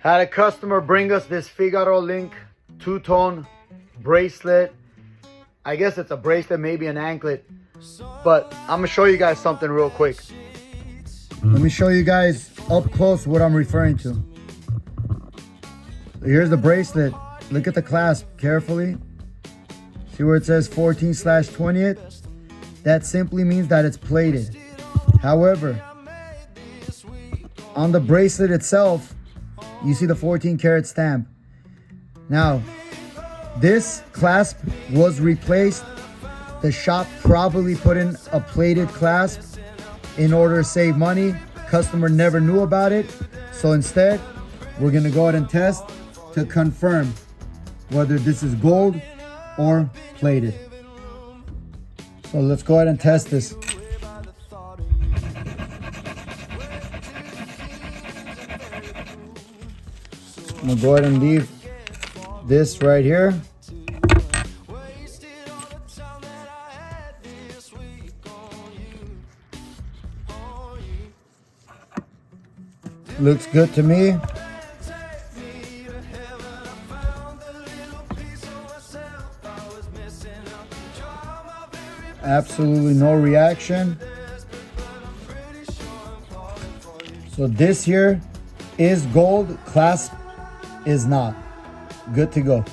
Had a customer bring us this Figaro link two-tone bracelet. I guess it's a bracelet, maybe an anklet. But I'm gonna show you guys something real quick. Let me show you guys up close what I'm referring to. Here's the bracelet. Look at the clasp carefully. See where it says 14/20th? That simply means that it's plated. However, on the bracelet itself, you see the 14 karat stamp. Now, this clasp was replaced. The shop probably put in a plated clasp in order to save money. Customer never knew about it. So instead, we're gonna go ahead and test to confirm whether this is gold or plated. So let's go ahead and test this. I'm gonna go ahead and leave this right here. Looks good to me. Absolutely no reaction. So this here is gold, clasp is not. Good to go.